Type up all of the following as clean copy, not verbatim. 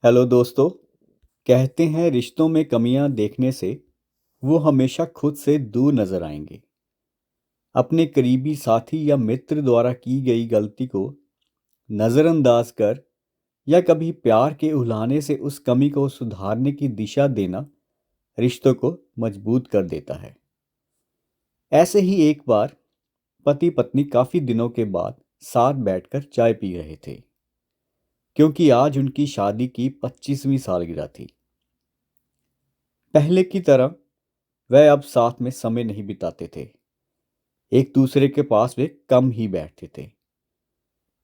Hello दोस्तों। कहते हैं रिश्तों में कमियां देखने से वो हमेशा खुद से दूर नजर आएंगे। अपने करीबी साथी या मित्र द्वारा की गई गलती को नज़रअंदाज कर या कभी प्यार के उल्हाने से उस कमी को सुधारने की दिशा देना रिश्तों को मजबूत कर देता है। ऐसे ही एक बार पति पत्नी काफी दिनों के बाद साथ बैठकर चाय पी रहे थे, क्योंकि आज उनकी शादी की 25वीं सालगिरह थी। पहले की तरह वह अब साथ में समय नहीं बिताते थे। एक दूसरे के पास वे कम ही बैठते थे।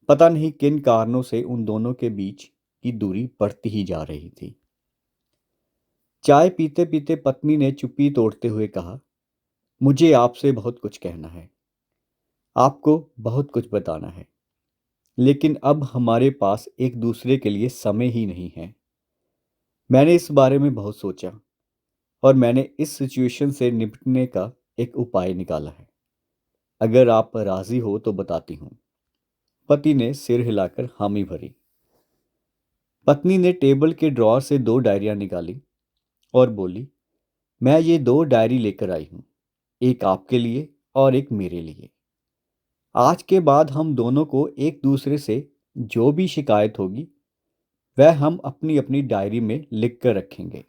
पता नहीं किन कारणों से उन दोनों के बीच की दूरी बढ़ती ही जा रही थी। चाय पीते पीते पत्नी ने चुप्पी तोड़ते हुए कहा, मुझे आपसे बहुत कुछ कहना है, आपको बहुत कुछ बताना है, लेकिन अब हमारे पास एक दूसरे के लिए समय ही नहीं है। मैंने इस बारे में बहुत सोचा और मैंने इस सिचुएशन से निपटने का एक उपाय निकाला है। अगर आप राजी हो तो बताती हूँ। पति ने सिर हिलाकर हामी भरी। पत्नी ने टेबल के ड्रॉर से 2 डायरियां निकाली और बोली, मैं ये 2 डायरी लेकर आई हूं, एक आपके लिए और एक मेरे लिए। आज के बाद हम दोनों को एक दूसरे से जो भी शिकायत होगी वह हम अपनी अपनी डायरी में लिख कर रखेंगे।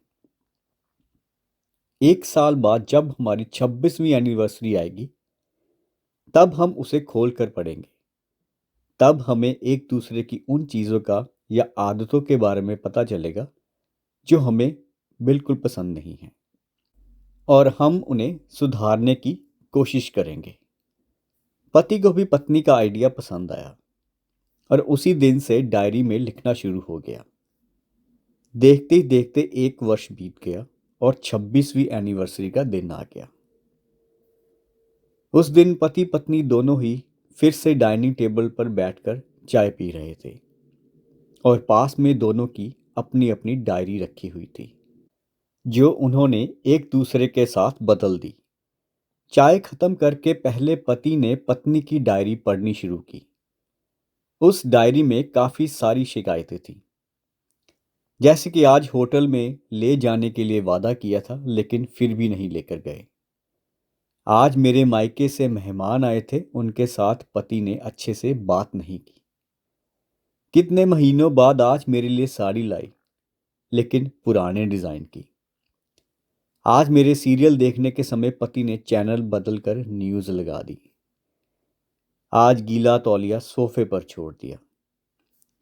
1 साल बाद जब हमारी 26वीं एनिवर्सरी आएगी तब हम उसे खोल कर पढ़ेंगे। तब हमें एक दूसरे की उन चीज़ों का या आदतों के बारे में पता चलेगा जो हमें बिल्कुल पसंद नहीं है, और हम उन्हें सुधारने की कोशिश करेंगे। पति को भी पत्नी का आइडिया पसंद आया और उसी दिन से डायरी में लिखना शुरू हो गया। देखते ही देखते 1 वर्ष बीत गया और 26वीं एनिवर्सरी का दिन आ गया। उस दिन पति पत्नी दोनों ही फिर से डाइनिंग टेबल पर बैठकर चाय पी रहे थे और पास में दोनों की अपनी अपनी डायरी रखी हुई थी, जो उन्होंने एक दूसरे के साथ बदल दी। चाय खत्म करके पहले पति ने पत्नी की डायरी पढ़नी शुरू की। उस डायरी में काफी सारी शिकायतें थीं, जैसे कि आज होटल में ले जाने के लिए वादा किया था लेकिन फिर भी नहीं लेकर गए। आज मेरे मायके से मेहमान आए थे, उनके साथ पति ने अच्छे से बात नहीं की। कितने महीनों बाद आज मेरे लिए साड़ी लाई, लेकिन पुराने डिजाइन की। आज मेरे सीरियल देखने के समय पति ने चैनल बदलकर न्यूज लगा दी। आज गीला तौलिया सोफे पर छोड़ दिया।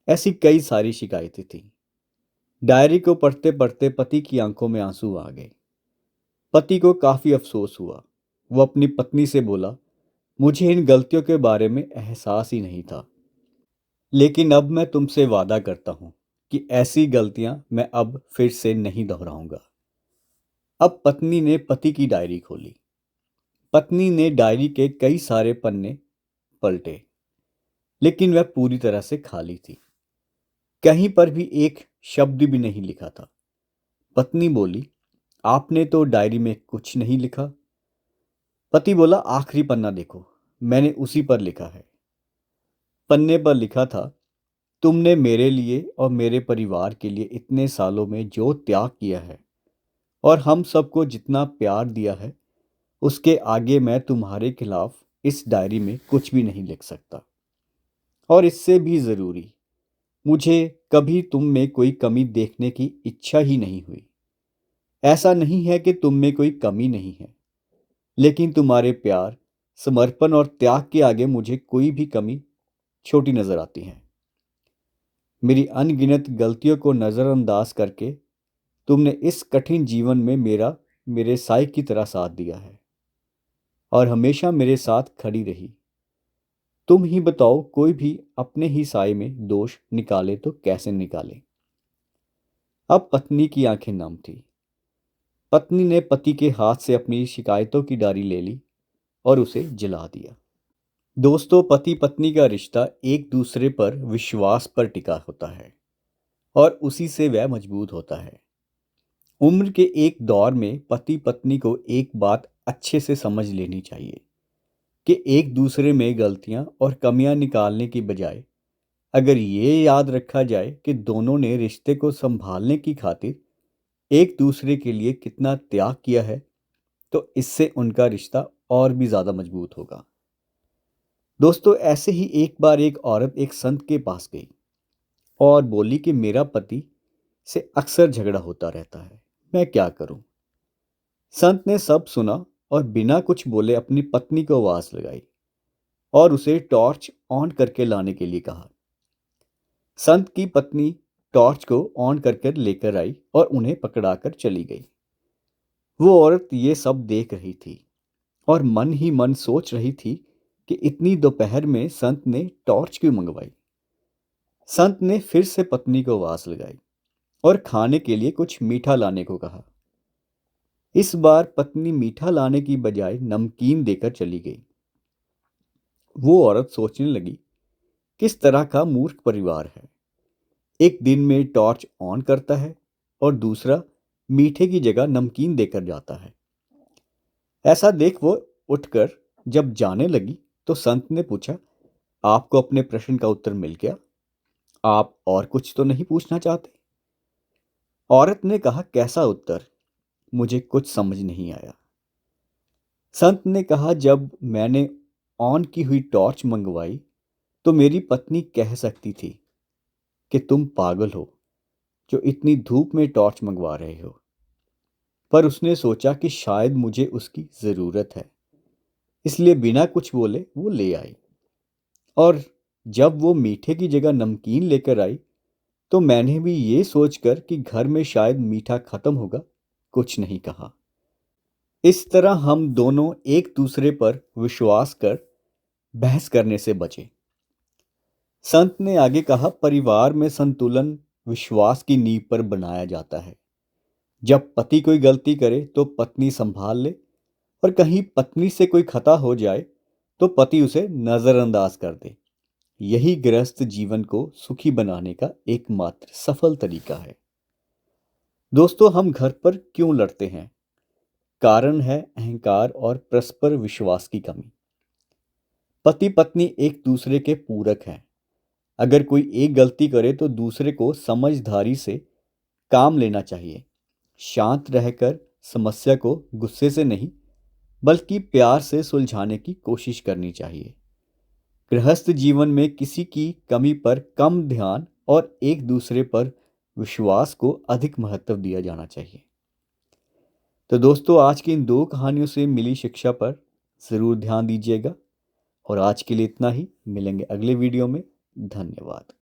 ऐसी कई सारी शिकायतें थीं। डायरी को पढ़ते पढ़ते पति की आंखों में आंसू आ गए। पति को काफी अफसोस हुआ। वो अपनी पत्नी से बोला, मुझे इन गलतियों के बारे में एहसास ही नहीं था, लेकिन अब मैं तुमसे वादा करता हूं कि ऐसी गलतियां मैं अब फिर से नहीं दोहराऊंगा। अब पत्नी ने पति की डायरी खोली। पत्नी ने डायरी के कई सारे पन्ने पलटे, लेकिन वह पूरी तरह से खाली थी। कहीं पर भी एक शब्द भी नहीं लिखा था। पत्नी बोली, आपने तो डायरी में कुछ नहीं लिखा। पति बोला, आखिरी पन्ना देखो, मैंने उसी पर लिखा है। पन्ने पर लिखा था, तुमने मेरे लिए और मेरे परिवार के लिए इतने सालों में जो त्याग किया है और हम सबको जितना प्यार दिया है, उसके आगे मैं तुम्हारे खिलाफ इस डायरी में कुछ भी नहीं लिख सकता। और इससे भी ज़रूरी, मुझे कभी तुम में कोई कमी देखने की इच्छा ही नहीं हुई। ऐसा नहीं है कि तुम में कोई कमी नहीं है, लेकिन तुम्हारे प्यार, समर्पण और त्याग के आगे मुझे कोई भी कमी छोटी नजर आती है। मेरी अनगिनत गलतियों को नज़रअंदाज करके तुमने इस कठिन जीवन में मेरे साई की तरह साथ दिया है और हमेशा मेरे साथ खड़ी रही। तुम ही बताओ, कोई भी अपने ही साय में दोष निकाले तो कैसे निकाले। अब पत्नी की आंखें नम थी। पत्नी ने पति के हाथ से अपनी शिकायतों की डायरी ले ली और उसे जला दिया। दोस्तों, पति पत्नी का रिश्ता एक दूसरे पर विश्वास पर टिका होता है और उसी से वह मजबूत होता है। उम्र के एक दौर में पति पत्नी को एक बात अच्छे से समझ लेनी चाहिए कि एक दूसरे में गलतियां और कमियां निकालने की बजाय अगर ये याद रखा जाए कि दोनों ने रिश्ते को संभालने की खातिर एक दूसरे के लिए कितना त्याग किया है, तो इससे उनका रिश्ता और भी ज़्यादा मजबूत होगा। दोस्तों, ऐसे ही एक बार एक औरत एक संत के पास गई और बोली कि मेरा पति से अक्सर झगड़ा होता रहता है, मैं क्या करूं। संत ने सब सुना और बिना कुछ बोले अपनी पत्नी को आवाज लगाई और उसे टॉर्च ऑन करके लाने के लिए कहा। संत की पत्नी टॉर्च को ऑन करके लेकर आई और उन्हें पकड़ाकर चली गई। वो औरत ये सब देख रही थी और मन ही मन सोच रही थी कि इतनी दोपहर में संत ने टॉर्च क्यों मंगवाई। संत ने फिर से पत्नी को आवाज लगाई और खाने के लिए कुछ मीठा लाने को कहा। इस बार पत्नी मीठा लाने की बजाय नमकीन देकर चली गई। वो औरत सोचने लगी, किस तरह का मूर्ख परिवार है। एक दिन में टॉर्च ऑन करता है और दूसरा मीठे की जगह नमकीन देकर जाता है। ऐसा देख वो उठकर जब जाने लगी तो संत ने पूछा, आपको अपने प्रश्न का उत्तर मिल गया? आप और कुछ तो नहीं पूछना चाहते? औरत ने कहा, कैसा उत्तर? मुझे कुछ समझ नहीं आया। संत ने कहा, जब मैंने ऑन की हुई टॉर्च मंगवाई तो मेरी पत्नी कह सकती थी कि तुम पागल हो जो इतनी धूप में टॉर्च मंगवा रहे हो, पर उसने सोचा कि शायद मुझे उसकी ज़रूरत है, इसलिए बिना कुछ बोले वो ले आई। और जब वो मीठे की जगह नमकीन लेकर आई तो मैंने भी ये सोचकर कि घर में शायद मीठा खत्म होगा, कुछ नहीं कहा। इस तरह हम दोनों एक दूसरे पर विश्वास कर बहस करने से बचे। संत ने आगे कहा, परिवार में संतुलन विश्वास की नींव पर बनाया जाता है। जब पति कोई गलती करे तो पत्नी संभाल ले, और कहीं पत्नी से कोई खता हो जाए तो पति उसे नजरअंदाज कर दे। यही गृहस्थ जीवन को सुखी बनाने का एकमात्र सफल तरीका है। दोस्तों, हम घर पर क्यों लड़ते हैं? कारण है अहंकार और परस्पर विश्वास की कमी। पति पत्नी एक दूसरे के पूरक हैं। अगर कोई एक गलती करे तो दूसरे को समझदारी से काम लेना चाहिए। शांत रहकर समस्या को गुस्से से नहीं बल्कि प्यार से सुलझाने की कोशिश करनी चाहिए। गृहस्थ जीवन में किसी की कमी पर कम ध्यान और एक दूसरे पर विश्वास को अधिक महत्व दिया जाना चाहिए। तो दोस्तों, आज की इन दो कहानियों से मिली शिक्षा पर ज़रूर ध्यान दीजिएगा। और आज के लिए इतना ही, मिलेंगे अगले वीडियो में। धन्यवाद।